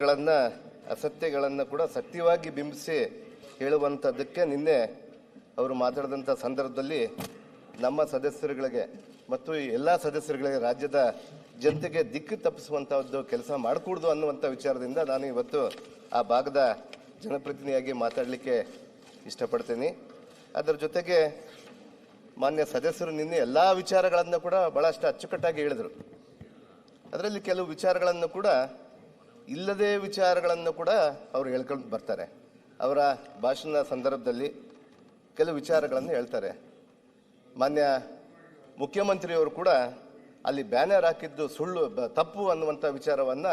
ಗಳನ್ನ ಅಸತ್ಯಗಳನ್ನು ಕೂಡ ಸತ್ಯವಾಗಿ ಬಿಂಬಿಸಿ ಹೇಳುವಂಥದ್ದಕ್ಕೆ ನಿನ್ನೆ ಅವರು ಮಾತಾಡಿದಂಥ ಸಂದರ್ಭದಲ್ಲಿ ನಮ್ಮ ಸದಸ್ಯರುಗಳಿಗೆ ಮತ್ತು ಎಲ್ಲ ಸದಸ್ಯರುಗಳಿಗೆ ರಾಜ್ಯದ ಜನತೆಗೆ ದಿಕ್ಕು ತಪ್ಪಿಸುವಂಥದ್ದು ಕೆಲಸ ಮಾಡಕೂಡದು ಅನ್ನುವಂಥ ವಿಚಾರದಿಂದ ನಾನು ಇವತ್ತು ಆ ಭಾಗದ ಜನಪ್ರತಿನಿಧಿಯಾಗಿ ಮಾತಾಡಲಿಕ್ಕೆ ಇಷ್ಟಪಡ್ತೀನಿ. ಅದರ ಜೊತೆಗೆ ಮಾನ್ಯ ಸದಸ್ಯರು ನಿನ್ನೆ ಎಲ್ಲ ವಿಚಾರಗಳನ್ನು ಕೂಡ ಬಹಳಷ್ಟು ಅಚ್ಚುಕಟ್ಟಾಗಿ ಹೇಳಿದರು. ಅದರಲ್ಲಿ ಕೆಲವು ವಿಚಾರಗಳನ್ನು ಕೂಡ ಇಲ್ಲದೇ ವಿಚಾರಗಳನ್ನು ಕೂಡ ಅವರು ಹೇಳ್ಕೊಂಡು ಬರ್ತಾರೆ. ಅವರ ಭಾಷಣದ ಸಂದರ್ಭದಲ್ಲಿ ಕೆಲವು ವಿಚಾರಗಳನ್ನು ಹೇಳ್ತಾರೆ. ಮಾನ್ಯ ಮುಖ್ಯಮಂತ್ರಿಯವರು ಕೂಡ ಅಲ್ಲಿ ಬ್ಯಾನರ್ ಹಾಕಿದ್ದು ಸುಳ್ಳು ತಪ್ಪು ಅನ್ನುವಂಥ ವಿಚಾರವನ್ನ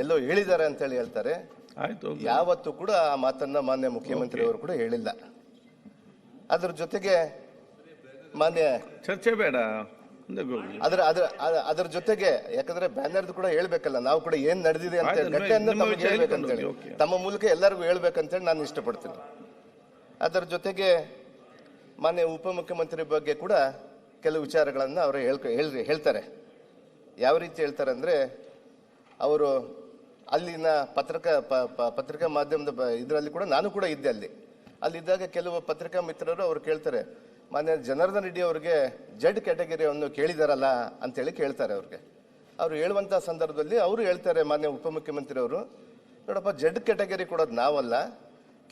ಎಲ್ಲೋ ಹೇಳಿದ್ದಾರೆ ಅಂತೇಳಿ ಹೇಳ್ತಾರೆ. ಯಾವತ್ತೂ ಕೂಡ ಆ ಮಾತನ್ನ ಮಾನ್ಯ ಮುಖ್ಯಮಂತ್ರಿಯವರು ಕೂಡ ಹೇಳಿಲ್ಲ. ಅದರ ಜೊತೆಗೆ ಮಾನ್ಯ ಚರ್ಚೆ ಬೇಡ, ಅದರ ಜೊತೆಗೆ ಯಾಕಂದ್ರೆ ಬ್ಯಾನರ್ ಕೂಡ ಹೇಳ್ಬೇಕಲ್ಲ, ನಾವು ಕೂಡ ಏನ್ ನಡೆದಿದೆ ಅಂತ ತಮಗೆ ಹೇಳ್ಬೇಕಂತೇಳಿ ತಮ್ಮ ಮೂಲಕ ಎಲ್ಲರಿಗೂ ಹೇಳ್ಬೇಕಂತೇಳಿ ನಾನು ಇಷ್ಟಪಡ್ತೀನಿ. ಅದರ ಜೊತೆಗೆ ಮಾನ್ಯ ಉಪಮುಖ್ಯಮಂತ್ರಿ ಬಗ್ಗೆ ಕೂಡ ಕೆಲವು ವಿಚಾರಗಳನ್ನ ಅವರು ಹೇಳ್ತಾರೆ. ಯಾವ ರೀತಿ ಹೇಳ್ತಾರೆ ಅಂದ್ರೆ, ಅವರು ಅಲ್ಲಿನ ಪತ್ರಿಕಾ ಮಾಧ್ಯಮದ ಇದರಲ್ಲಿ ಕೂಡ ನಾನು ಕೂಡ ಇದ್ದೆ. ಅಲ್ಲಿದ್ದಾಗ ಕೆಲವು ಪತ್ರಿಕಾ ಮಿತ್ರರು ಅವ್ರು ಕೇಳ್ತಾರೆ, ಮಾನ್ಯ ಜನಾರ್ದನ್ ರೆಡ್ಡಿ ಅವ್ರಿಗೆ ಜೆಡ್ ಕ್ಯಾಟಗರಿಯನ್ನು ಕೇಳಿದಾರಲ್ಲ ಅಂತೇಳಿ ಕೇಳ್ತಾರೆ. ಅವ್ರು ಹೇಳುವಂಥ ಸಂದರ್ಭದಲ್ಲಿ ಅವರು ಹೇಳ್ತಾರೆ, ಮಾನ್ಯ ಉಪಮುಖ್ಯಮಂತ್ರಿ ಅವರು, ನೋಡಪ್ಪ ಜೆಡ್ ಕ್ಯಾಟಗರಿ ಕೊಡೋದು ನಾವಲ್ಲ,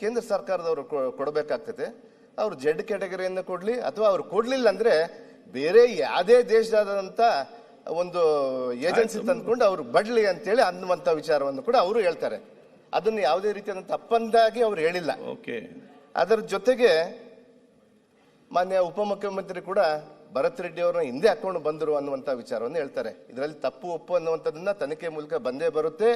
ಕೇಂದ್ರ ಸರ್ಕಾರದವರು ಕೊಡಬೇಕಾಗ್ತದೆ. ಅವ್ರು ಜೆಡ್ ಕ್ಯಾಟಗರಿಯನ್ನು ಕೊಡ್ಲಿ ಅಥವಾ ಅವ್ರು ಕೊಡ್ಲಿಲ್ಲ ಅಂದ್ರೆ ಬೇರೆ ಯಾವುದೇ ದೇಶದಾದಂಥ ಒಂದು ಏಜೆನ್ಸಿ ತಂದ್ಕೊಂಡು ಅವ್ರು ಬಡ್ಲಿ ಅಂತೇಳಿ ಅನ್ನುವಂಥ ವಿಚಾರವನ್ನು ಕೂಡ ಅವರು ಹೇಳ್ತಾರೆ. ಅದನ್ನು ಯಾವುದೇ ರೀತಿಯಾದಂಥ ತಪ್ಪಂದಾಗಿ ಅವ್ರು ಹೇಳಿಲ್ಲ. ಅದರ ಜೊತೆಗೆ ಮಾನ್ಯ ಉಪಮುಖ್ಯಮಂತ್ರಿ ಕೂಡ ಭರತ್ ರೆಡ್ಡಿ ಅವರನ್ನ ಹಿಂದೆ ಹಾಕೊಂಡು ಬಂದರು ಅನ್ನುವಂಥ ವಿಚಾರವನ್ನು ಹೇಳ್ತಾರೆ. ಇದರಲ್ಲಿ ತಪ್ಪು ಒಪ್ಪು ಅನ್ನುವಂಥದ್ದನ್ನ ತನಿಖೆ ಮೂಲಕ ಬಂದೇ ಬರುತ್ತೆ.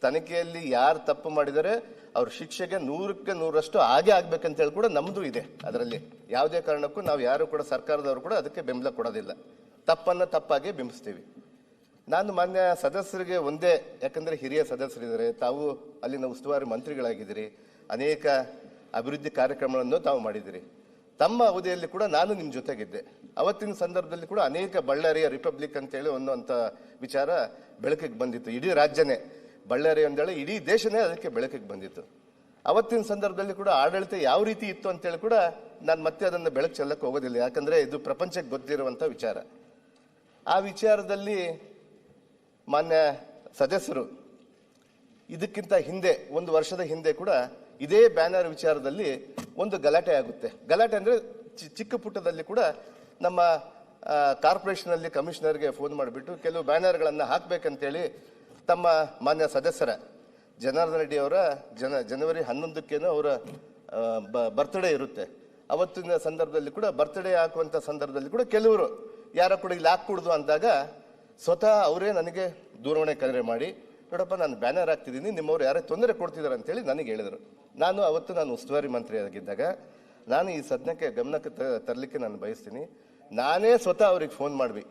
ತನಿಖೆಯಲ್ಲಿ ಯಾರು ತಪ್ಪು ಮಾಡಿದರೆ ಅವ್ರ ಶಿಕ್ಷೆಗೆ 100ಕ್ಕೆ 100ರಷ್ಟು ಹಾಗೆ ಆಗ್ಬೇಕಂತ ಹೇಳಿ ಕೂಡ ನಮ್ದು ಇದೆ. ಅದರಲ್ಲಿ ಯಾವುದೇ ಕಾರಣಕ್ಕೂ ನಾವು ಯಾರು ಕೂಡ ಸರ್ಕಾರದವರು ಕೂಡ ಅದಕ್ಕೆ ಬೆಂಬಲ ಕೊಡೋದಿಲ್ಲ. ತಪ್ಪನ್ನ ತಪ್ಪಾಗಿ ಬಿಂಬಿಸ್ತೀವಿ. ನಾನು ಮಾನ್ಯ ಸದಸ್ಯರಿಗೆ ಒಂದೇ, ಯಾಕಂದ್ರೆ ಹಿರಿಯ ಸದಸ್ಯರಿದ್ದಾರೆ, ತಾವು ಅಲ್ಲಿನ ಉಸ್ತುವಾರಿ ಮಂತ್ರಿಗಳಾಗಿದ್ದೀರಿ, ಅನೇಕ ಅಭಿವೃದ್ಧಿ ಕಾರ್ಯಕ್ರಮಗಳನ್ನು ತಾವು ಮಾಡಿದಿರಿ. ತಮ್ಮ ಅವಧಿಯಲ್ಲಿ ಕೂಡ ನಾನು ನಿಮ್ಮ ಜೊತೆಗಿದ್ದೆ. ಅವತ್ತಿನ ಸಂದರ್ಭದಲ್ಲಿ ಕೂಡ ಅನೇಕ ಬಳ್ಳಾರಿಯ ರಿಪಬ್ಲಿಕ್ ಅಂತೇಳಿ ಅನ್ನುವಂಥ ವಿಚಾರ ಬೆಳಕಿಗೆ ಬಂದಿತ್ತು. ಇಡೀ ರಾಜ್ಯನೇ ಬಳ್ಳಾರಿ ಅಂದೇಳಿ ಇಡೀ ದೇಶನೇ ಅದಕ್ಕೆ ಬೆಳಕಿಗೆ ಬಂದಿತ್ತು. ಅವತ್ತಿನ ಸಂದರ್ಭದಲ್ಲಿ ಕೂಡ ಆಡಳಿತ ಯಾವ ರೀತಿ ಇತ್ತು ಅಂತೇಳಿ ಕೂಡ ನಾನು ಮತ್ತೆ ಅದನ್ನು ಬೆಳಕು ಚೆಲ್ಲಕ್ಕೆ ಹೋಗೋದಿಲ್ಲ, ಯಾಕಂದ್ರೆ ಇದು ಪ್ರಪಂಚಕ್ಕೆ ಗೊತ್ತಿರುವಂಥ ವಿಚಾರ. ಆ ವಿಚಾರದಲ್ಲಿ ಮಾನ್ಯ ಸದಸ್ಯರು ಇದಕ್ಕಿಂತ ಹಿಂದೆ 1 ವರ್ಷದ ಹಿಂದೆ ಕೂಡ ಇದೇ ಬ್ಯಾನರ್ ವಿಚಾರದಲ್ಲಿ ಒಂದು ಗಲಾಟೆ ಆಗುತ್ತೆ. ಗಲಾಟೆ ಅಂದ್ರೆ ಚಿಕ್ಕ ಪುಟ್ಟದಲ್ಲಿ ಕೂಡ ನಮ್ಮ ಕಾರ್ಪೊರೇಷನ್ ಅಲ್ಲಿ ಕಮಿಷನರ್ಗೆ ಫೋನ್ ಮಾಡಿಬಿಟ್ಟು ಕೆಲವು ಬ್ಯಾನರ್ಗಳನ್ನು ಹಾಕ್ಬೇಕಂತೇಳಿ ತಮ್ಮ ಮಾನ್ಯ ಸದಸ್ಯರ ಜನಾರ್ದನ್ ರೆಡ್ಡಿ ಅವರ ಜನವರಿ 11ಕ್ಕೇನೋ ಅವರ ಬರ್ತ್ಡೇ ಇರುತ್ತೆ. ಅವತ್ತಿನ ಸಂದರ್ಭದಲ್ಲಿ ಕೂಡ ಬರ್ತ್ಡೇ ಹಾಕುವಂತ ಸಂದರ್ಭದಲ್ಲಿ ಕೂಡ ಕೆಲವರು ಯಾರೋ ಕೂಡ ಇಲ್ಲಿ ಹಾಕ್ಕೊಡುದು ಅಂದಾಗ ಸ್ವತಃ ಅವರೇ ನನಗೆ ದೂರವಾಣಿ ಕರೆ ಮಾಡಿ, ನೋಡಪ್ಪ ನಾನು ಬ್ಯಾನರ್ ಹಾಕ್ತಿದ್ದೀನಿ, ನಿಮ್ಮವ್ರು ಯಾರೇ ತೊಂದರೆ ಕೊಡ್ತಿದ್ದಾರೆ ಅಂತೇಳಿ ನನಗೆ ಹೇಳಿದರು. ನಾನು ಉಸ್ತುವಾರಿ ಮಂತ್ರಿ ಆಗಿದ್ದಾಗ ನಾನು ಈ ಸದ್ಯಕ್ಕೆ ಗಮನಕ್ಕೆ ತರಲಿಕ್ಕೆ ನಾನು ಬಯಸ್ತೀನಿ. ನಾನೇ ಸ್ವತಃ ಅವ್ರಿಗೆ ಫೋನ್ ಮಾಡ್ವಿ,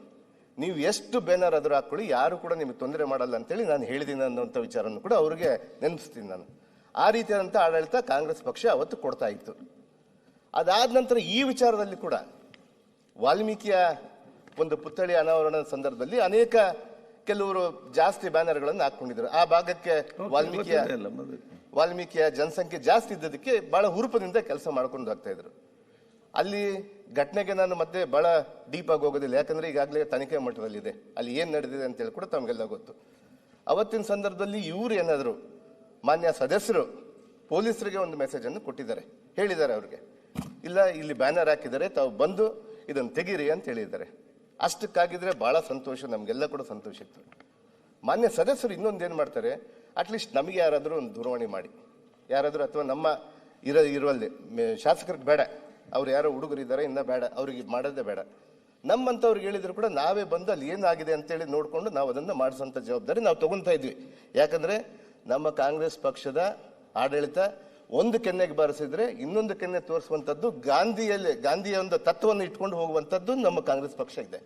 ನೀವು ಎಷ್ಟು ಬ್ಯಾನರ್ ಆದರೂ ಹಾಕೊಳ್ಳಿ, ಯಾರು ಕೂಡ ನಿಮಗೆ ತೊಂದರೆ ಮಾಡಲ್ಲ ಅಂತೇಳಿ ನಾನು ಹೇಳಿದ್ದೀನಿ ಅನ್ನೋಂಥ ವಿಚಾರವನ್ನು ಕೂಡ ಅವ್ರಿಗೆ ನೆನಪಿಸ್ತೀನಿ. ನಾನು ಆ ರೀತಿಯಾದಂಥ ಆಡಳಿತ ಕಾಂಗ್ರೆಸ್ ಪಕ್ಷ ಅವತ್ತು ಕೊಡ್ತಾ ಇತ್ತು. ಅದಾದ ನಂತರ ಈ ವಿಚಾರದಲ್ಲಿ ಕೂಡ ವಾಲ್ಮೀಕಿಯ ಒಂದು ಪುತ್ಥಳಿ ಅನಾವರಣದ ಸಂದರ್ಭದಲ್ಲಿ ಅನೇಕ ಕೆಲವರು ಜಾಸ್ತಿ ಬ್ಯಾನರ್ಗಳನ್ನು ಹಾಕೊಂಡಿದ್ರು. ಆ ಭಾಗಕ್ಕೆ ವಾಲ್ಮೀಕಿಯ ಜನಸಂಖ್ಯೆ ಜಾಸ್ತಿ ಇದ್ದದಕ್ಕೆ ಬಹಳ ಹುರುಪದಿಂದ ಕೆಲಸ ಮಾಡ್ಕೊಂಡು ಹೋಗ್ತಾ ಇದ್ರು. ಅಲ್ಲಿ ಘಟನೆಗೆ ನಾನು ಮತ್ತೆ ಬಹಳ ಡೀಪ್ ಆಗಿ ಹೋಗೋದಿಲ್ಲ, ಯಾಕಂದ್ರೆ ಈಗಾಗಲೇ ತನಿಖೆ ಮಟ್ಟದಲ್ಲಿದೆ, ಅಲ್ಲಿ ಏನ್ ನಡೆದಿದೆ ಅಂತ ಹೇಳಿ ಕೂಡ ತಮಗೆಲ್ಲ ಗೊತ್ತು. ಅವತ್ತಿನ ಸಂದರ್ಭದಲ್ಲಿ ಇವರು ಏನಾದ್ರು ಮಾನ್ಯ ಸದಸ್ಯರು ಪೊಲೀಸರಿಗೆ ಒಂದು ಮೆಸೇಜ್ ಅನ್ನು ಕೊಟ್ಟಿದ್ದಾರೆ, ಹೇಳಿದ್ದಾರೆ ಅವ್ರಿಗೆ, ಇಲ್ಲ ಇಲ್ಲಿ ಬ್ಯಾನರ್ ಹಾಕಿದ್ದಾರೆ, ತಾವು ಬಂದು ಇದನ್ನು ತೆಗೀರಿ ಅಂತ ಹೇಳಿದ್ದಾರೆ. ಅಷ್ಟಕ್ಕಾಗಿದ್ರೆ ಬಹಳ ಸಂತೋಷ, ನಮ್ಗೆಲ್ಲ ಕೂಡ ಸಂತೋಷ ಇತ್ತು. ಮಾನ್ಯ ಸದಸ್ಯರು ಇನ್ನೊಂದೇನು ಮಾಡ್ತಾರೆ, ಅಟ್ಲೀಸ್ಟ್ ನಮಗೆ ಯಾರಾದರೂ ಒಂದು ದೂರವಾಣಿ ಮಾಡಿ, ಯಾರಾದರೂ ಅಥವಾ ನಮ್ಮ ಇರುವಲ್ಲಿ ಶಾಸಕರಿಗೆ ಬೇಡ, ಅವ್ರು ಯಾರೋ ಹುಡುಗರಿದ್ದಾರೆ ಇನ್ನ ಬೇಡ, ಅವ್ರಿಗೆ ಮಾಡೋದೇ ಬೇಡ, ನಮ್ಮಂಥವ್ರಿಗೆ ಹೇಳಿದ್ರು ಕೂಡ ನಾವೇ ಬಂದು ಅಲ್ಲಿ ಏನಾಗಿದೆ ಅಂತೇಳಿ ನೋಡಿಕೊಂಡು ನಾವು ಅದನ್ನು ಮಾಡಿಸೋಂಥ ಜವಾಬ್ದಾರಿ ನಾವು ತಗೊಳ್ತಾ ಇದ್ವಿ. ಯಾಕಂದ್ರೆ ನಮ್ಮ ಕಾಂಗ್ರೆಸ್ ಪಕ್ಷದ ಆಡಳಿತ ಒಂದು ಕೆನ್ನೆಗೆ ಬಾರಿಸಿದ್ರೆ ಇನ್ನೊಂದು ಕೆನ್ನೆ ತೋರಿಸುವಂಥದ್ದು, ಗಾಂಧಿಯ ಒಂದು ತತ್ವವನ್ನು ಇಟ್ಕೊಂಡು ಹೋಗುವಂಥದ್ದು ನಮ್ಮ ಕಾಂಗ್ರೆಸ್ ಪಕ್ಷ ಇದೆ.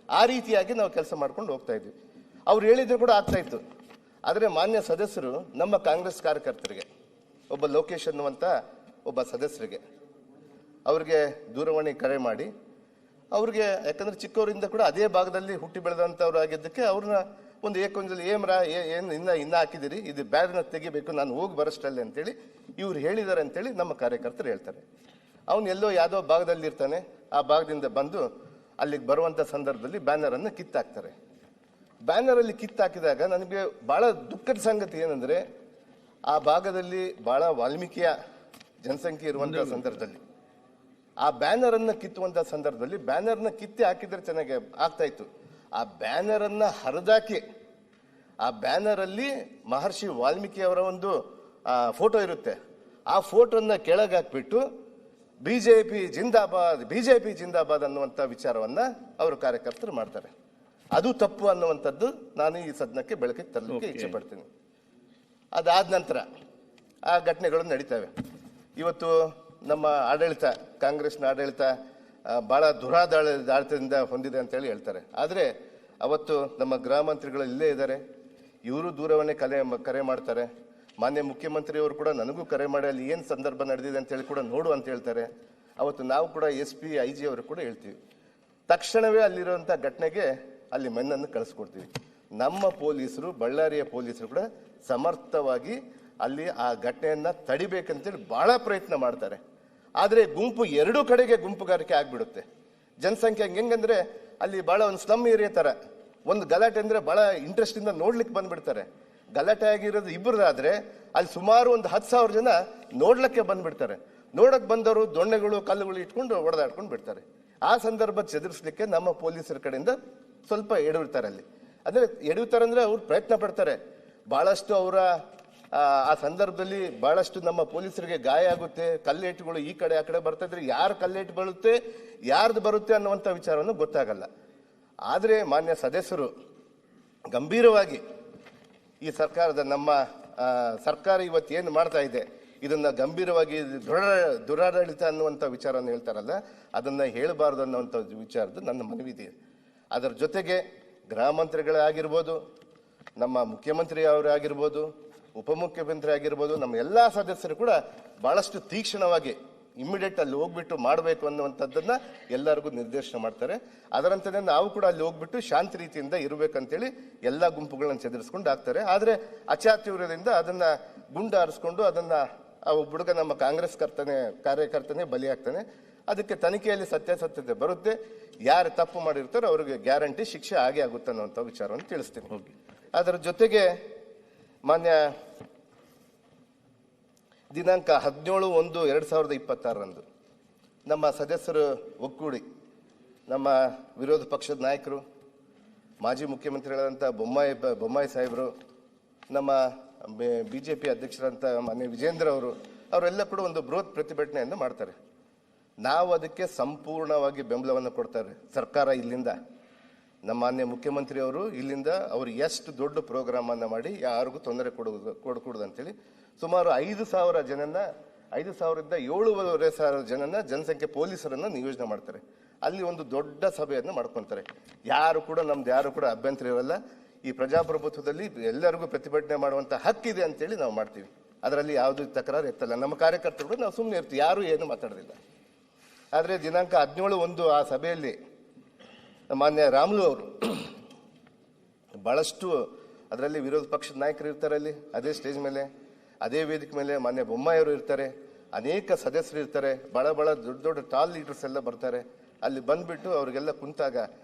ಆ ರೀತಿಯಾಗಿ ನಾವು ಕೆಲಸ ಮಾಡ್ಕೊಂಡು ಹೋಗ್ತಾ ಇದ್ವಿ. ಅವ್ರು ಹೇಳಿದ್ರು ಕೂಡ ಆಗ್ತಾ ಇತ್ತು. ಆದರೆ ಮಾನ್ಯ ಸದಸ್ಯರು ನಮ್ಮ ಕಾಂಗ್ರೆಸ್ ಕಾರ್ಯಕರ್ತರಿಗೆ, ಒಬ್ಬ ಲೋಕೇಶ್ ಅನ್ನುವಂಥ ಒಬ್ಬ ಸದಸ್ಯರಿಗೆ ಅವ್ರಿಗೆ ದೂರವಾಣಿ ಕರೆ ಮಾಡಿ ಅವ್ರಿಗೆ, ಯಾಕಂದ್ರೆ ಚಿಕ್ಕವರಿಂದ ಕೂಡ ಅದೇ ಭಾಗದಲ್ಲಿ ಹುಟ್ಟಿ ಬೆಳೆದಂಥವ್ರು ಆಗಿದ್ದಕ್ಕೆ ಅವ್ರನ್ನ ಒಂದು ಏಕೊಂದಲ್ಲಿ ಏನು ಇನ್ನ ಹಾಕಿದಿರಿ, ಇದು ಬ್ಯಾನರ್ ತೆಗಿಬೇಕು, ನಾನು ಹೋಗಿ ಬರೋಷ್ಟಲ್ಲಿ ಅಂತೇಳಿ ಇವ್ರು ಹೇಳಿದ್ದಾರೆ ಅಂತೇಳಿ ನಮ್ಮ ಕಾರ್ಯಕರ್ತರು ಹೇಳ್ತಾರೆ. ಅವನು ಎಲ್ಲೋ ಯಾವುದೋ ಭಾಗದಲ್ಲಿ ಇರ್ತಾನೆ, ಆ ಭಾಗದಿಂದ ಬಂದು ಅಲ್ಲಿಗೆ ಬರುವಂಥ ಸಂದರ್ಭದಲ್ಲಿ ಬ್ಯಾನರನ್ನು ಕಿತ್ತಾಕ್ತಾರೆ. ಬ್ಯಾನರಲ್ಲಿ ಕಿತ್ತಾಕಿದಾಗ ನನಗೆ ಭಾಳ ದುಃಖದ ಸಂಗತಿ ಏನಂದರೆ, ಆ ಭಾಗದಲ್ಲಿ ಭಾಳ ವಾಲ್ಮೀಕಿಯ ಜನಸಂಖ್ಯೆ ಇರುವಂಥ ಸಂದರ್ಭದಲ್ಲಿ ಆ ಬ್ಯಾನರನ್ನು ಕಿತ್ತುವಂಥ ಸಂದರ್ಭದಲ್ಲಿ ಬ್ಯಾನರ್ನ ಕಿತ್ತಿ ಹಾಕಿದ್ರೆ ಚೆನ್ನಾಗಿ ಆಗ್ತಾ ಇತ್ತು. ಆ ಬ್ಯಾನರನ್ನು ಹರಿದಾಕಿ ಆ ಬ್ಯಾನರಲ್ಲಿ ಮಹರ್ಷಿ ವಾಲ್ಮೀಕಿ ಅವರ ಒಂದು ಫೋಟೋ ಇರುತ್ತೆ. ಆ ಫೋಟೋನ ಕೆಳಗೆ ಹಾಕ್ಬಿಟ್ಟು ಬಿಜೆಪಿ ಜಿಂದಾಬಾದ್ ಅನ್ನುವಂಥ ವಿಚಾರವನ್ನ ಅವರು ಕಾರ್ಯಕರ್ತರು ಮಾಡ್ತಾರೆ. ಅದು ತಪ್ಪು ಅನ್ನುವಂಥದ್ದು ನಾನು ಈ ಸದನಕ್ಕೆ ಬೆಳಕಿಗೆ ತರಲಿಕ್ಕೆ ಇಚ್ಛೆ ಪಡ್ತೀನಿ. ಅದಾದ ನಂತರ ಆ ಘಟನೆಗಳು ನಡೀತವೆ. ಇವತ್ತು ನಮ್ಮ ಆಡಳಿತ, ಕಾಂಗ್ರೆಸ್ನ ಆಡಳಿತ ಬಹಳ ದುರಾಡಳಿತದಿಂದ ಹೊಂದಿದೆ ಅಂತೇಳಿ ಹೇಳ್ತಾರೆ. ಆದರೆ ಅವತ್ತು ನಮ್ಮ ಗೃಹ ಮಂತ್ರಿಗಳು ಇಲ್ಲೇ ಇದ್ದಾರೆ, ಇವರು ದೂರವಾಣಿ ಕರೆ ಮಾಡ್ತಾರೆ. ಮಾನ್ಯ ಮುಖ್ಯಮಂತ್ರಿಯವರು ಕೂಡ ನನಗೂ ಕರೆ ಮಾಡಿ ಅಲ್ಲಿ ಏನು ಸಂದರ್ಭ ನಡೆದಿದೆ ಅಂತೇಳಿ ಕೂಡ ನೋಡು ಅಂತ ಹೇಳ್ತಾರೆ. ಅವತ್ತು ನಾವು ಕೂಡ SP IG ಅವರು ಕೂಡ ಹೇಳ್ತೀವಿ. ತಕ್ಷಣವೇ ಅಲ್ಲಿರುವಂಥ ಘಟನೆಗೆ ಅಲ್ಲಿ ಮೆನ್ನನ್ನು ಕಳಿಸ್ಕೊಡ್ತೀವಿ. ನಮ್ಮ ಪೊಲೀಸರು, ಬಳ್ಳಾರಿಯ ಪೊಲೀಸರು ಕೂಡ ಸಮರ್ಥವಾಗಿ ಅಲ್ಲಿ ಆ ಘಟನೆಯನ್ನು ತಡಿಬೇಕಂತೇಳಿ ಭಾಳ ಪ್ರಯತ್ನ ಮಾಡ್ತಾರೆ. ಆದರೆ ಗುಂಪು ಎರಡೂ ಕಡೆಗೆ ಗುಂಪುಗಾರಿಕೆ ಆಗಿಬಿಡುತ್ತೆ. ಜನಸಂಖ್ಯೆ ಹೆಂಗಂದ್ರೆ ಅಲ್ಲಿ ಭಾಳ ಒಂದು ಸ್ಲಮ್ ಏರಿಯಾ ಥರ ಒಂದು ಗಲಾಟೆ ಅಂದರೆ ಭಾಳ ಇಂಟ್ರೆಸ್ಟಿಂದ ನೋಡ್ಲಿಕ್ಕೆ ಬಂದ್ಬಿಡ್ತಾರೆ. ಗಲಾಟೆ ಆಗಿರೋದು ಇಬ್ಬರದಾದ್ರೆ ಅಲ್ಲಿ ಸುಮಾರು ಒಂದು 10,000 ಜನ ನೋಡ್ಲಿಕ್ಕೆ ಬಂದ್ಬಿಡ್ತಾರೆ. ನೋಡಕ್ ಬಂದವರು ದೊಣ್ಣೆಗಳು ಕಲ್ಲುಗಳು ಇಟ್ಕೊಂಡು ಹೊಡೆದಾಡ್ಕೊಂಡು ಬಿಡ್ತಾರೆ. ಆ ಸಂದರ್ಭ ಚದುರಿಸ್ಲಿಕ್ಕೆ ನಮ್ಮ ಪೊಲೀಸರ ಕಡೆಯಿಂದ ಸ್ವಲ್ಪ ಎಡವಿರ್ತಾರೆ. ಅಲ್ಲಿ ಅಂದ್ರೆ ಎಡವಿತಾರೆ ಅಂದ್ರೆ ಅವ್ರು ಪ್ರಯತ್ನ ಪಡ್ತಾರೆ. ಬಹಳಷ್ಟು ಅವರ ಆ ಸಂದರ್ಭದಲ್ಲಿ ಬಹಳಷ್ಟು ನಮ್ಮ ಪೊಲೀಸರಿಗೆ ಗಾಯ ಆಗುತ್ತೆ. ಕಲ್ಲೇಟುಗಳು ಈ ಕಡೆ ಆ ಕಡೆ ಬರ್ತಾ ಇದ್ರೆ ಯಾರು ಕಲ್ಲೇಟು ಬರುತ್ತೆ, ಯಾರ್ದು ಬರುತ್ತೆ ಅನ್ನುವಂಥ ವಿಚಾರವನ್ನು ಗೊತ್ತಾಗಲ್ಲ. ಆದರೆ ಮಾನ್ಯ ಸದಸ್ಯರು ಗಂಭೀರವಾಗಿ ಈ ಸರ್ಕಾರದ ನಮ್ಮ ಸರ್ಕಾರ ಇವತ್ತು ಏನು ಮಾಡ್ತಾ ಇದೆ ಇದನ್ನ ಗಂಭೀರವಾಗಿ ದುರಾಡಳಿತ ಅನ್ನುವಂಥ ವಿಚಾರವನ್ನು ಹೇಳ್ತಾರಲ್ಲ, ಅದನ್ನ ಹೇಳಬಾರ್ದು ಅನ್ನುವಂಥ ವಿಚಾರದ ನನ್ನ ಮನವಿ ಇದೆ. ಅದರ ಜೊತೆಗೆ ಗೃಹ ಮಂತ್ರಿಗಳೇ ಆಗಿರ್ಬೋದು, ನಮ್ಮ ಮುಖ್ಯಮಂತ್ರಿ ಅವರೇ ಆಗಿರ್ಬೋದು, ಉಪಮುಖ್ಯಮಂತ್ರಿ ಆಗಿರ್ಬೋದು, ನಮ್ಮ ಎಲ್ಲ ಸದಸ್ಯರು ಕೂಡ ಬಹಳಷ್ಟು ತೀಕ್ಷ್ಣವಾಗಿ ಇಮಿಡಿಯೇಟ್ ಅಲ್ಲಿ ಹೋಗ್ಬಿಟ್ಟು ಮಾಡಬೇಕು ಅನ್ನುವಂಥದ್ದನ್ನ ಎಲ್ಲರಿಗೂ ನಿರ್ದೇಶನ ಮಾಡ್ತಾರೆ. ಅದರಂತೆ ನಾವು ಕೂಡ ಅಲ್ಲಿ ಹೋಗ್ಬಿಟ್ಟು ಶಾಂತಿ ರೀತಿಯಿಂದ ಇರಬೇಕಂತೇಳಿ ಎಲ್ಲ ಗುಂಪುಗಳನ್ನ ಚದುರಿಸ್ಕೊಂಡು ಆಗ್ತಾರೆ. ಆದರೆ ಅಚಾತುರ್ಯದಿಂದ ಅದನ್ನ ಗುಂಡು ಹಾರಿಸ್ಕೊಂಡು ಅದನ್ನ ಹುಡುಗ ನಮ್ಮ ಕಾಂಗ್ರೆಸ್ ಕಾರ್ಯಕರ್ತನೇ ಬಲಿಯಾಗ್ತಾನೆ. ಅದಕ್ಕೆ ತನಿಖೆಯಲ್ಲಿ ಸತ್ಯಾಸತ್ಯತೆ ಬರುತ್ತೆ. ಯಾರು ತಪ್ಪು ಮಾಡಿರ್ತಾರೋ ಅವ್ರಿಗೆ ಗ್ಯಾರಂಟಿ ಶಿಕ್ಷೆ ಆಗೇ ಆಗುತ್ತೆ ಅನ್ನುವಂಥ ವಿಚಾರವನ್ನು ತಿಳಿಸ್ತೀನಿ. ಅದರ ಜೊತೆಗೆ ಮಾನ್ಯ ದಿನಾಂಕ 17/1/2026 ನಮ್ಮ ಸದಸ್ಯರು ಒಕ್ಕೂಡಿ ನಮ್ಮ ವಿರೋಧ ಪಕ್ಷದ ನಾಯಕರು, ಮಾಜಿ ಮುಖ್ಯಮಂತ್ರಿಗಳಾದಂಥ ಬೊಮ್ಮಾಯಿ ಸಾಹೇಬರು, ನಮ್ಮ BJP ಅಧ್ಯಕ್ಷರಂತ ಮಾನ್ಯ ವಿಜೇಂದ್ರ ಅವರೆಲ್ಲ ಕೂಡ ಒಂದು ಬೃಹತ್ ಪ್ರತಿಭಟನೆಯನ್ನು ಮಾಡ್ತಾರೆ. ನಾವು ಅದಕ್ಕೆ ಸಂಪೂರ್ಣವಾಗಿ ಬೆಂಬಲವನ್ನು ಕೊಡ್ತಾರೆ. ಸರ್ಕಾರ ಇಲ್ಲಿಂದ ನಮ್ಮ ಮಾನ್ಯ ಮುಖ್ಯಮಂತ್ರಿಯವರು ಇಲ್ಲಿಂದ ಅವರು ಎಷ್ಟು ದೊಡ್ಡ ಪ್ರೋಗ್ರಾಮ್ ಅನ್ನು ಮಾಡಿ ಯಾರಿಗೂ ತೊಂದರೆ ಕೊಡಕೂಡದು ಅಂತೇಳಿ ಸುಮಾರು 5,000 ಜನನ 5,000ರಿಂದ 7,500 ಜನನ ಜನಸಂಖ್ಯೆ ಪೊಲೀಸರನ್ನ ನಿಯೋಜನೆ ಮಾಡ್ತಾರೆ. ಅಲ್ಲಿ ಒಂದು ದೊಡ್ಡ ಸಭೆಯನ್ನು ಮಾಡ್ಕೊತಾರೆ. ಯಾರು ಕೂಡ ಅಭ್ಯಂತರ ಇರಲ್ಲ. ಈ ಪ್ರಜಾಪ್ರಭುತ್ವದಲ್ಲಿ ಎಲ್ಲರಿಗೂ ಪ್ರತಿಭಟನೆ ಮಾಡುವಂತ ಹಕ್ಕಿದೆ ಅಂತೇಳಿ ನಾವು ಮಾಡ್ತೀವಿ. ಅದರಲ್ಲಿ ಯಾವುದು ತಕರಾರು ಎತ್ತಲ್ಲ. ನಮ್ಮ ಕಾರ್ಯಕರ್ತರು ನಾವು ಸುಮ್ಮನೆ ಇರ್ತೀವಿ, ಯಾರು ಏನು ಮಾತಾಡೋದಿಲ್ಲ. ಆದರೆ ದಿನಾಂಕ 17/1 ಆ ಸಭೆಯಲ್ಲಿ ಮಾನ್ಯ ರಾಮುಲು ಅವರು ಬಹಳಷ್ಟು, ಅದರಲ್ಲಿ ವಿರೋಧ ಪಕ್ಷದ ನಾಯಕರು ಇರ್ತಾರೆ, ಅಲ್ಲಿ ಅದೇ ಸ್ಟೇಜ್ ಮೇಲೆ ಅದೇ ವೇದಿಕೆ ಮೇಲೆ ಮಾನ್ಯ ಬೊಮ್ಮಾಯಿಯವರು ಇರ್ತಾರೆ, ಅನೇಕ ಸದಸ್ಯರು ಇರ್ತಾರೆ, ಬಹಳ ದೊಡ್ಡ ಟಾಲ್ ಲೀಡರ್ಸ್ ಎಲ್ಲ ಬರ್ತಾರೆ. ಅಲ್ಲಿ ಬಂದ್ಬಿಟ್ಟು ಅವ್ರಿಗೆಲ್ಲ ಕುಂತಾಗ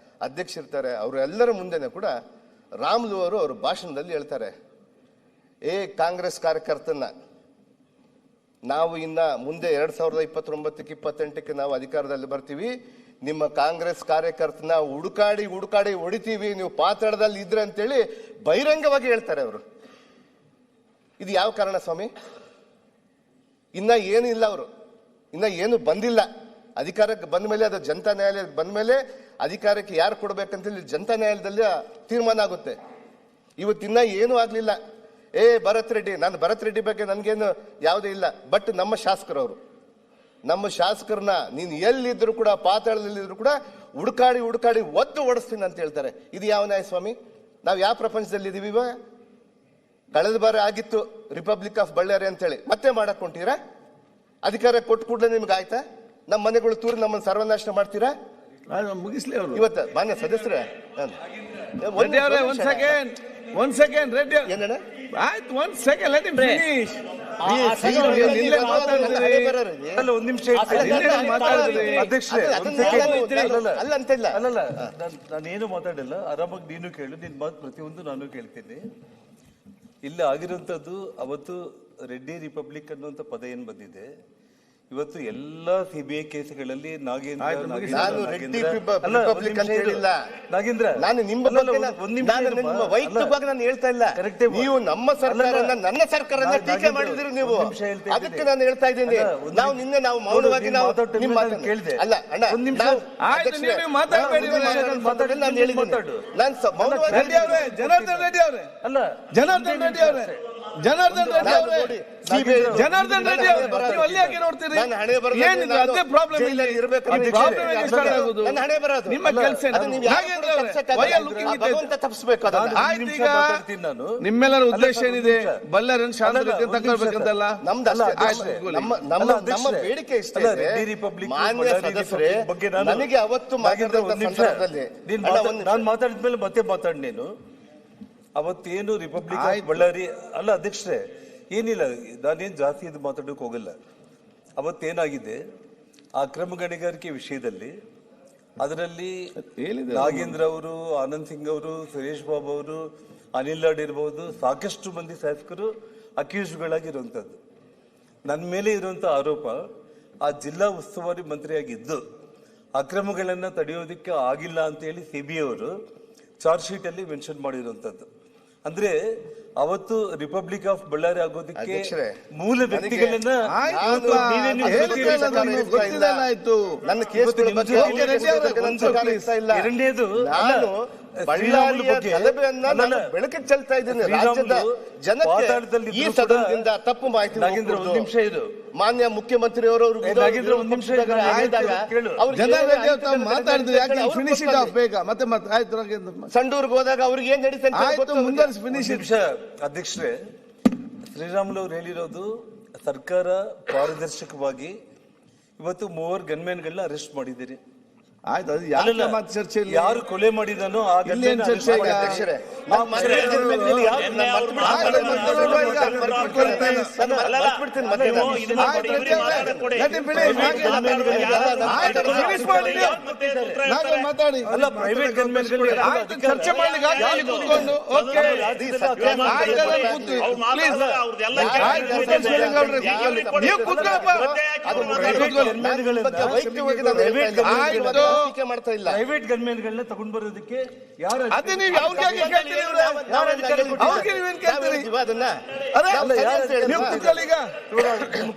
ಅಧ್ಯಕ್ಷರಿರ್ತಾರೆ. ಅವರೆಲ್ಲರ ಮುಂದೆನೆ ಕೂಡ ರಾಮುಲು ಅವರು ಅವ್ರ ಭಾಷಣದಲ್ಲಿ ಹೇಳ್ತಾರೆ, ಕಾಂಗ್ರೆಸ್ ಕಾರ್ಯಕರ್ತನ ನಾವು ಇನ್ನ ಮುಂದೆ 2029-28 ನಾವು ಅಧಿಕಾರದಲ್ಲಿ ಬರ್ತೀವಿ, ನಿಮ್ಮ ಕಾಂಗ್ರೆಸ್ ಕಾರ್ಯಕರ್ತನ ಹುಡುಕಾಡಿ ಹೊಡಿತೀವಿ, ನೀವು ಪಾತಾಳದಲ್ಲಿ ಇದ್ರೆ ಅಂತೇಳಿ ಬಹಿರಂಗವಾಗಿ ಹೇಳ್ತಾರೆ ಅವರು. ಇದು ಯಾವ ಕಾರಣ ಸ್ವಾಮಿ? ಇನ್ನ ಏನಿಲ್ಲ, ಅವರು ಇನ್ನ ಏನು ಬಂದಿಲ್ಲ. ಅಧಿಕಾರಕ್ಕೆ ಬಂದ ಮೇಲೆ, ಅದು ಜನತಾ ನ್ಯಾಯಾಲಯಕ್ಕೆ ಬಂದ ಮೇಲೆ ಅಧಿಕಾರಕ್ಕೆ ಯಾರು ಕೊಡ್ಬೇಕಂತೇಳಿ ಜನತಾ ನ್ಯಾಯಾಲಯದಲ್ಲಿ ತೀರ್ಮಾನ ಆಗುತ್ತೆ. ಇವತ್ತಿನ್ನ ಏನೂ ಆಗ್ಲಿಲ್ಲ. ಭರತ್ ರೆಡ್ಡಿ, ನಾನು ಭರತ್ ರೆಡ್ಡಿ ಬಗ್ಗೆ ನನ್ಗೇನು ಯಾವುದೇ ಇಲ್ಲ. ಬಟ್ ನಮ್ಮ ಶಾಸಕರನ್ನ ನೀನು ಎಲ್ಲಿದ್ರು ಕೂಡ, ಪಾತಾಳದಲ್ಲಿದ್ರು ಕೂಡ ಹುಡುಕಾಡಿ ಒತ್ತು ಓಡಿಸ್ತೀನಿ ಅಂತ ಹೇಳ್ತಾರೆ. ಇದು ಯಾವ ನ್ಯಾಯ ಸ್ವಾಮಿ? ನಾವು ಯಾವ ಪ್ರಪಂಚದಲ್ಲಿ ಇದೀವಿ? ಇವಾಗ ಕಳೆದ ಬಾರಿ ಆಗಿತ್ತು ರಿಪಬ್ಲಿಕ್ ಆಫ್ ಬಳ್ಳಾರಿ ಅಂತೇಳಿ, ಮತ್ತೆ ಮಾಡಕ್ ಹೊಂಟೀರಾ? ಅಧಿಕಾರ ಕೊಟ್ಟು ಕೂಡಲೇ ನಿಮ್ಗೆ ಆಯ್ತಾ? ನಮ್ಮ ಮನೆಗಳು ತೂರಿ ನಮ್ಮನ್ನು ಸರ್ವನಾಶ ಮಾಡ್ತೀರಾ? ಮುಗಿಸ್ಲಿ ಅವರು. ಇವತ್ತು ಮಾನ್ಯ ಸದಸ್ಯರೇ, ರೆಡ್ಡಿ ಅವರೇ ಒಂದ್ ಸೆಕೆಂಡ್ ರೆಡ್ಡಿ ಏನಣ್ಣ ಆಯ್ತು ಒಂದ್ ಸೆಕೆಂಡ್ ಲೆಟ್ ಹಿಮ್ ಫಿನಿಶ್. ಒಂದ್ ನಿಮಿಷ ಅಧ್ಯಕ್ಷರೇ, ಅಲ್ಲ ಅಂತಿಲ್ಲ. ನಾನೇನು ಮಾತಾಡಿಲ್ಲ, ಆರಾಮಾಗಿ ನೀನು ಕೇಳು, ನಿನ್ ಮಾತು ಪ್ರತಿಯೊಂದು ನಾನು ಕೇಳ್ತೀನಿ. ಇಲ್ಲಿ ಆಗಿರುವಂತದ್ದು ಅವತ್ತು ರೆಡ್ಡಿ ರಿಪಬ್ಲಿಕ್ ಅನ್ನುವಂತ ಪದ ಏನ್ ಬಂದಿದೆ, ಇವತ್ತು ಎಲ್ಲಾ ಸಿಬಿಐ ಕೇಸ್ಗಳಲ್ಲಿ ನಾಗೇಂದ್ರ ನಾನು ನಿಮ್ಮ ವೈಯಕ್ತಿಕವಾಗಿ ನಾನು ಹೇಳ್ತಾ ಇಲ್ಲ. ನೀವು ನಮ್ಮ ಸರ್ಕಾರನ ನನ್ನ ಸರ್ಕಾರನ ಟೀಕೆ ಮಾಡಿದ್ರಿ ನೀವು, ಅದಕ್ಕೆ ನಾನು ಹೇಳ್ತಾ ಇದ್ದೀನಿ. ನಾವು ನಿನ್ನೆ ನಾವು ಮೌನವಾಗಿ ನಾವು ನಿಮ್ಮ ಕೇಳಿದೆ ಅಲ್ಲ ಅಣ್ಣ, ನಾನು ಹೇಳಿದ್ದೀನಿ. ನಾನು ಮೌನವಾಗಿ ಜನಾರ್ದನ್ ರೆಡ್ಡಿ ಅವರೇ ಅಲ್ಲ, ಜನಾರ್ದನ್ ರೆಡ್ಡಿ ಅವರೇ, ಜನಾರ್ದನ್ ರೆಡ್ಡಿ ಅವರೇ, ಜನಾರ್ದನ್ ರೆಡ್ಡಿ ಅವರೇ, ನೀವು ಅಲ್ಲಿ ಯಾಕೆ ನೋಡ್ತೀರಿ? ಏನಿದೆ ಅದೇ ಪ್ರಾಬ್ಲಮ್ ಇಲ್ಲ ಇರಬೇಕು. ಪ್ರಾಬ್ಲಮ್ ಸ್ಟಾರ್ಟ್ ಆಗೋದು ನಿಮ್ಮ ಕೆಲಸ. ತಪ್ಪಿಸಬೇಕು. ನಿಮ್ಮೆಲ್ಲರ ಉದ್ದೇಶ ಏನಿದೆ? ಬಳ್ಳಾರಿಯನ್ನು ಶಾಂತತೆ ತಗೊಳ್ಬೇಕಂತಲ್ಲ ನಮ್ಮ ಬೇಡಿಕೆ ಇಷ್ಟ. ಮಾನ್ಯ ಸದಸ್ಯರೇ, ನನಗೆ ಅವತ್ತು ನಾನು ಮಾತಾಡಿದ್ಮೇಲೆ ಮತ್ತೆ ಮಾತಾಡಿ ನೀನು. ಅವತ್ತೇನು ರಿಪಬ್ಲಿಕ್ ಆಫ್ ಬಳ್ಳಾರಿ ಅಲ್ಲ ಅಧ್ಯಕ್ಷರೇ, ಏನಿಲ್ಲ, ನಾನೇನು ಜಾಸ್ತಿ ಇದು ಮಾತಾಡೋಕೆ ಹೋಗಲ್ಲ. ಅವತ್ತೇನಾಗಿದೆ ಆ ಅಕ್ರಮ ಗಣಿಗಾರಿಕೆ ವಿಷಯದಲ್ಲಿ, ಅದರಲ್ಲಿ ನಾಗೇಂದ್ರ ಅವರು, ಆನಂದ್ ಸಿಂಗ್ ಅವರು, ಸುರೇಶ್ ಬಾಬು ಅವರು, ಅನಿಲ್ ಲಾಡ್ ಇರಬಹುದು, ಸಾಕಷ್ಟು ಮಂದಿ ಶಾಸಕರು ಅಕ್ಯೂಸ್ಗಳಾಗಿರುವಂಥದ್ದು. ನನ್ನ ಮೇಲೆ ಇರುವಂತ ಆರೋಪ, ಆ ಜಿಲ್ಲಾ ಉಸ್ತುವಾರಿ ಮಂತ್ರಿಯಾಗಿದ್ದು ಅಕ್ರಮಗಳನ್ನ ತಡೆಯೋದಕ್ಕೆ ಆಗಿಲ್ಲ ಅಂತ ಹೇಳಿ ಸಿಬಿಐ ಅವರು ಚಾರ್ಜ್ ಶೀಟ್ ಅಲ್ಲಿ ಮೆನ್ಷನ್ ಮಾಡಿರುವಂತದ್ದು. ಅಂದ್ರೆ ಅವತ್ತು ರಿಪಬ್ಲಿಕ್ ಆಫ್ ಬಳ್ಳಾರಿ ಆಗೋದಕ್ಕೆ ಮೂಲ ವ್ಯಕ್ತಿಗಳನ್ನ ಎರಡನೇದು ಬೆಳಕಿಗೆ ಚೆಲ್ತಾ ಇದ್ದೀನಿ. ರಾಜ್ಯದ ಜನತೆ ಈ ಸದನದಿಂದ ತಪ್ಪು ಮಾಹಿತಿ. ಒಂದು ನಿಮಿಷ ಇದು, ಮಾನ್ಯ ಮುಖ್ಯಮಂತ್ರಿ ಅವರು ಒಂದು ನಿಮಿಷ ಸಂಡೂರ್ಗೆ ಹೋದಾಗ ಅವ್ರಿಗೆ ಏನ್ ನಡೀತಾ. ಅಧ್ಯಕ್ಷರೇ, ಶ್ರೀರಾಮುಲು ಅವರು ಹೇಳಿರೋದು ಸರ್ಕಾರ ಪಾರದರ್ಶಕವಾಗಿ ಇವತ್ತು 3 ಗನ್ಮ್ಯಾನ್ಗಳನ್ನ ಅರೆಸ್ಟ್ ಮಾಡಿದ್ದೀರಿ. ಆಯ್ತು, ಅದು ಚರ್ಚೆ ಯಾರು ಕೊಲೆ ಮಾಡಿದಾನೋ ಆ ಚರ್ಚೆ ಅಲ್ಲ, ಪ್ರೈವೇಟ್ ಗನ್ಮ್ಯಾನ್ಗಳು ಚರ್ಚೆ ಮಾಡ್ತಾ ಇಲ್ಲ. ಪ್ರೈವೇಟ್ ಗನ್ಮ್ಯಾನ್ಗಳನ್ನ ತಗೊಂಡ್ ಬರೋದಕ್ಕೆ ಯಾರು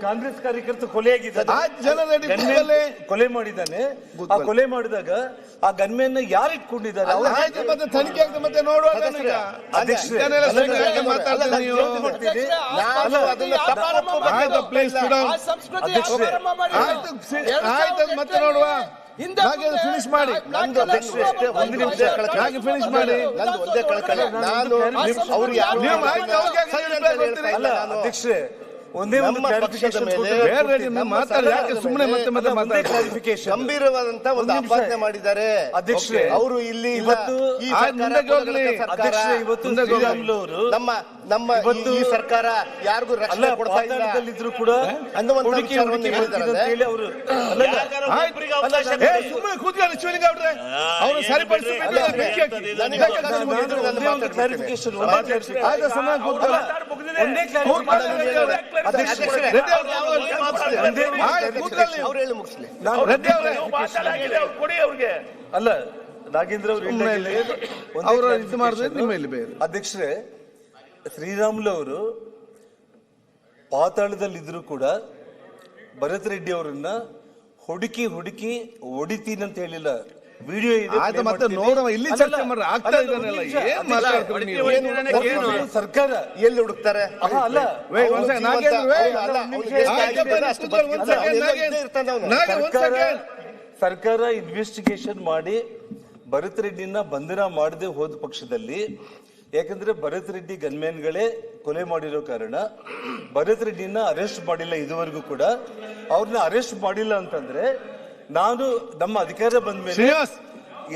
ಕಾಂಗ್ರೆಸ್ ಕಾರ್ಯಕರ್ತ ಕೊಲೆಯಾಗಿದ್ದಾರೆ, ಕೊಲೆ ಮಾಡಿದ್ದಾನೆ. ಆ ಕೊಲೆ ಮಾಡಿದಾಗ ಆ ಗನ್ಮ್ಯಾನ್ ಯಾರು ಇಟ್ಕೊಂಡಿದ್ದಾರೆ? ಮತ್ತೆ ತನಿಖೆ ಆಗ್ತದೆ, ಮತ್ತೆ ನೋಡುವ. ಮತ್ತೆ ನೋಡುವ. ಫಿನಿಶ್ ಮಾಡಿ, ಒಂದು ನಿಮಿಷ ಫಿನಿಶ್ ಮಾಡಿ. ಒಂದೇ ಕಳ್ಕಳಿ, ನಾನು ಅಧ್ಯಕ್ಷರೇ ಒಂದೇ ಒಂದು ಗಂಭೀರವಾದಂತ ಒಂದು ಆಪಾದನೆ ಮಾಡಿದ್ದಾರೆ ಅಧ್ಯಕ್ಷರೇ. ಅವರು ಇಲ್ಲಿ ಇವತ್ತು ನಮ್ಮ ನಮ್ಮ ಈ ಸರ್ಕಾರ ಯಾರಿಗೂ ರಕ್ಷಣೆ ಕೊಡ್ತಾ ಇಲ್ಲ ಕೂಡ ಅನ್ನುವಂತ ವಿಚಾರವನ್ನು ಹೇಳಿದ್ದಾರೆ ಅವರು. ಸುಮ್ಮನೆ ಕೂತ್ಕೊಳ್ಳಿ ಶಿವಲಿಂಗ ಅವ್ರೆ, ಅವರು ಸರಿಪಡಿಸಬೇಕು. ಅಲ್ಲ, ನಾಗೇಂದ್ರ ಅವರು ಇದು ಮಾಡಿದ್ರೆ ನಿಮ್ಮ ಇಲ್ಲಿ ಬೇರೆ. ಅಧ್ಯಕ್ಷರೇ, ಶ್ರೀರಾಮುಲು ಅವರು ಪಾತಾಳದಲ್ಲಿದ್ರು ಕೂಡ ಭರತ್ ರೆಡ್ಡಿ ಅವರನ್ನ ಹುಡುಕಿ ಹೊಡಿತೀನಿ ಅಂತ ಹೇಳಿಲ್ಲ. ವಿಡಿಯೋ ಇದೆ, ಮತ್ತೆ ನೋಡುವ. ಇಲ್ಲಿ ಚರ್ಚೆ ಮಾಡ್ರೆ ಆಗ್ತಾ ಇದ್ದಾನೆಲ್ಲ. ಏನ್ ಮಾತಾಡ್ತೀರಿ ನೀವು? ಸರ್ಕಾರ ಎಲ್ಲಿ ಹುಡುಕ್ತಾರೆ? ಅಲ್ಲ, ಸರ್ಕಾರ ಇನ್ವೆಸ್ಟಿಗೇಷನ್ ಮಾಡಿ ಭರತ್ ರೆಡ್ಡಿನ ಬಂಧನ ಮಾಡದೆ ಹೋದ ಪಕ್ಷದಲ್ಲಿ, ಯಾಕಂದ್ರೆ ಭರತ್ ರೆಡ್ಡಿ ಗನ್ಮ್ಯಾನ್ಗಳೇ ಕೊಲೆ ಮಾಡಿರೋ ಕಾರಣ ಭರತ್ ರೆಡ್ಡಿನ ಅರೆಸ್ಟ್ ಮಾಡಿಲ್ಲ ಇದುವರೆಗೂ ಕೂಡ. ಅವ್ರನ್ನ ಅರೆಸ್ಟ್ ಮಾಡಿಲ್ಲ ಅಂತಂದ್ರೆ ನಾನು ನಮ್ಮ ಅಧಿಕಾರ ಬಂದ ಮೇಲೆ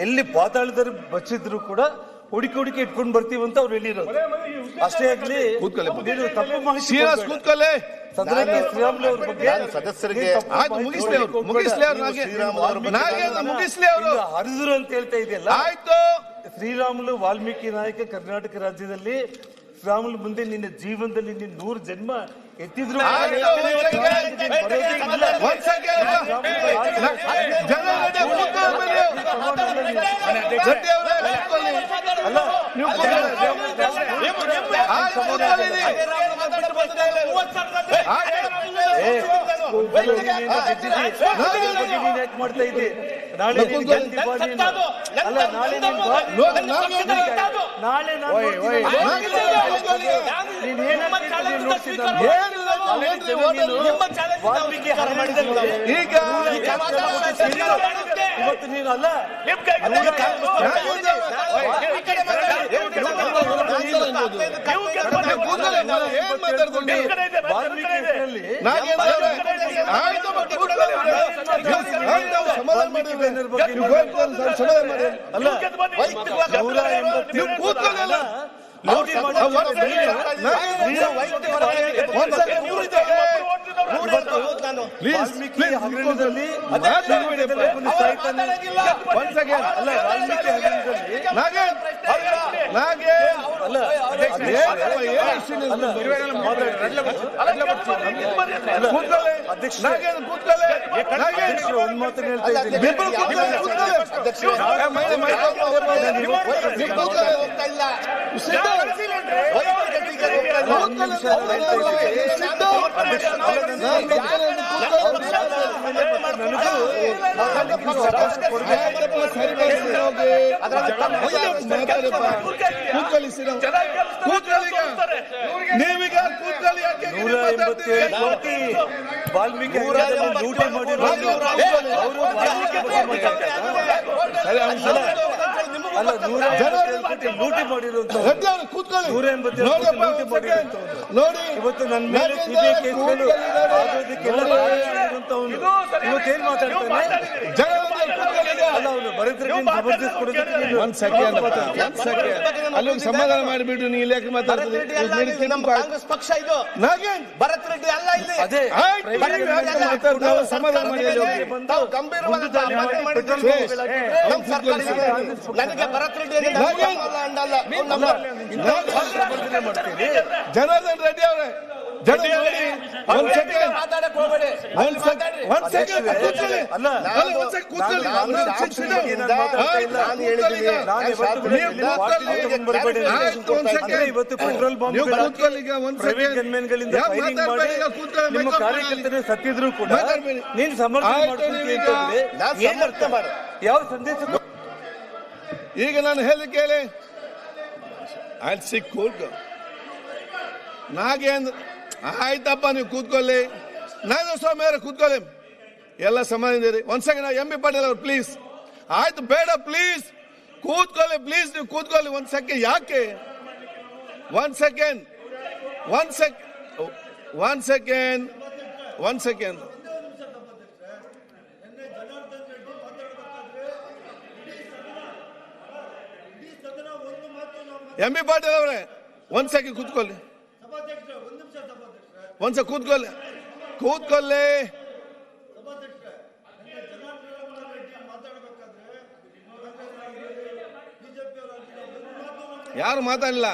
ಎಲ್ಲಿ ಪಾತಾಳದಲ್ಲಿ ಬಚ್ಚಿದ್ರು ಕೂಡ ಹುಡುಕಿ ಇಟ್ಕೊಂಡು ಬರ್ತೀವಿ ಅಂತ ಅವ್ರು ಹೇಳಿರೋದು. ಅಷ್ಟೇ ಆಗ್ಲಿ, ಕೂತ್ಕೊಳ್ಳಿ. ನೀನು ತಪ್ಪು ಮಾಹಿತಿ ಶ್ರೀನಿವಾಸ್ ಕೊಡ್ಬೇಡ. ಕೂತ್ಕೊಳ್ಳಿ. ಸದನಕ್ಕೆ ಶ್ರೀರಾಮುಲು ಅವ್ರ ಬಗ್ಗೆ ಸದಸ್ಯರಿಗೆ ಆಯ್ತು, ಮುಗಿಸ್ಲಿ ಅವ್ರು, ಮುಗಿಸ್ಲಿ ಅವ್ರು, ಮುಗಿಸ್ಲಿ ಅವರು. ಹರಿದ್ರು ಅಂತ ಹೇಳ್ತಾ ಇದೆಯಲ್ಲ. ಆಯ್ತು, ಶ್ರೀರಾಮುಲು ವಾಲ್ಮೀಕಿ ನಾಯಕ ಕರ್ನಾಟಕ ರಾಜ್ಯದಲ್ಲಿ ಶ್ರೀರಾಮುಲು ಮುಂದೆ ನಿನ್ನ ಜೀವನದಲ್ಲಿ ನೀನು 100 ಜನ್ಮ ಎತ್ತಿದ್ರು ಮಾಡ್ತಾ ಇದ್ದೆ. ನಾಳೆ ಇವತ್ತು ನೀನು ಅಲ್ಲ ವಾಲ್ಮೀಕಿ ಹಗರಣದಲ್ಲಿ ಒಂದ್ ಮಾತನ್ನ ಹೇಳ್ತಾ ಇದ್ದೀನಿ. ಕೋಟಿ ವಾಲ್ಮೀಕಿ ಲೂಟಿ ಮಾಡಿರೋದು ಅಲ್ಲ, 180 ಲೂಟಿ ಮಾಡಿರೋದು. 180 ಲೂಟಿ ಮಾಡಿರೋದು. ಇವತ್ತು ನನ್ನ ಮೇಲೆ ಸಿಬಿಐ ಕೇಸ್ಗಳು ಆಗೋದಕ್ಕೆಲ್ಲ ಇವತ್ತೇನ್ ಮಾತಾಡ್ತಾನೆ? ಅಲ್ಲ, ಅವನು ಬರೆದ್ರೆ ಜಬರ್ದಸ್ತ್ ಕೊಡೋದಕ್ಕೆ ಒಂದ್ ಸೆಕೆಂಡ್ ಅಲ್ಲೊಂದು ಸಮಾಧಾನ ಮಾಡಿಬಿಟ್ಟು ನೀ ಇಲಾಖೆ ಮಾತಾಡ್ತೀವಿ. ನಮ್ಮ ಕಾಂಗ್ರೆಸ್ ಪಕ್ಷ ಇದು, ಭರತ್ ರೆಡ್ಡಿ ಅಲ್ಲ ಇಲ್ಲಿ. ಅದೇ ಸಮಾಧಾನ ಮಾಡಿ ನನಗೆ ಭರತ್ ರೆಡ್ಡಿ ಜನಾರ್ದನ್ ರೆಡ್ಡಿ ಅವರೇ, ಇವತ್ತು ಪೆಟ್ರೋಲ್ ಬಾಂಬ್ ನಿಮ್ಮ ಕಾರ್ಯಕರ್ತರೇ ಸತ್ತಿದ್ರು ಕೂಡ ನೀನ್ ಸಮರ್ಥನೆ ಯಾವ ಸಂದೇಶ? ಈಗ ನಾನು ಹೇಳಿ ಕೇಳಿ, ನಾಗೇಂದ್ರ ಆಯ್ತಪ್ಪ, ನೀವು ಕೂತ್ಕೊಳ್ಳಿ. ನಾಗೇಂದ್ರ ಸ್ವಾಮಿ ಅವರೇ ಕೂತ್ಕೊಳ್ಳಿ, ಎಲ್ಲ ಸಮಾಧಾನ. ಒಂದ್ ಸೆಕೆಂಡ್, ಎಂ ಬಿ ಪಾಟೀಲ್ ಅವರು ಪ್ಲೀಸ್. ಆಯ್ತು, ಬೇಡ ಪ್ಲೀಸ್ ಕೂತ್ಕೊಳ್ಳಿ, ಪ್ಲೀಸ್ ನೀವು ಕೂತ್ಕೊಳ್ಳಿ. ಒಂದ್ ಸೆಕೆಂಡ್, ಯಾಕೆ? ಒಂದ್ ಸೆಕೆಂಡ್ ಎಂ ಬಿ ಪಾಟೀಲ್ ಅವರೇ, ಒಂದ್ ಸೆಕೆಂಡ್ ಕೂತ್ಕೊಳ್ಳಿ. ಒಂದ್ಸ ಕೂತ್ಕೊಳ್ಳಿ. ಯಾರು ಮಾತಾಡಲಿಲ್ಲ.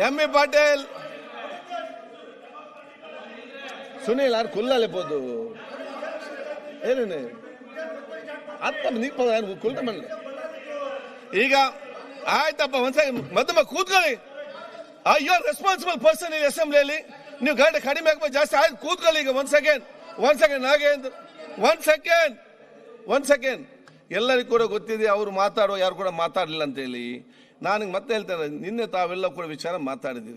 ಎಂ ಬಿ ಪಾಟೀಲ್, ಸುನೀಲ್ ಯಾರು ಕುಲ್ಲಲ್ಲಿರ್ಬೋದು ಏನೇನು ಅತ್ತ ನೀವು ಕುಲ್ತ ಮಲ್ಲ. ಈಗ ಆಯ್ತಪ್ಪ, ಒಂದ್ಸರಿ ಮಧ್ಯಮ ಕೂತ್ಕೊಳ್ಳಿ. ಯು ಆರ್ ರೆಸ್ಪಾನ್ಸಿಬಲ್ ಪರ್ಸನ್ ಈ ಅಸೆಂಬ್ಲಿಯಲ್ಲಿ. ನೀವು ಗಂಟೆ ಕಡಿಮೆ ಹಾಕ್ಬೇಕು, ಜಾಸ್ತಿ ಆಯ್ತು. ಕೂತ್ಕೊಳ್ಳಿ. ಈಗ ಒಂದ್ ಸೆಕೆಂಡ್ ನಾಗೇಂದ್ರ, ಒಂದ್ ಸೆಕೆಂಡ್. ಎಲ್ಲರಿಗೂ ಕೂಡ ಗೊತ್ತಿದೆ ಅವರು ಮಾತಾಡೋ ಯಾರು ಕೂಡ ಮಾತಾಡಲಿಲ್ಲ ಅಂತ ಹೇಳಿ. ನಾನು ಮತ್ತೆ ಹೇಳ್ತೇನೆ, ನಿನ್ನೆ ತಾವೆಲ್ಲ ಕೂಡ ವಿಚಾರ ಮಾತಾಡಿದ್ದೀರಿ.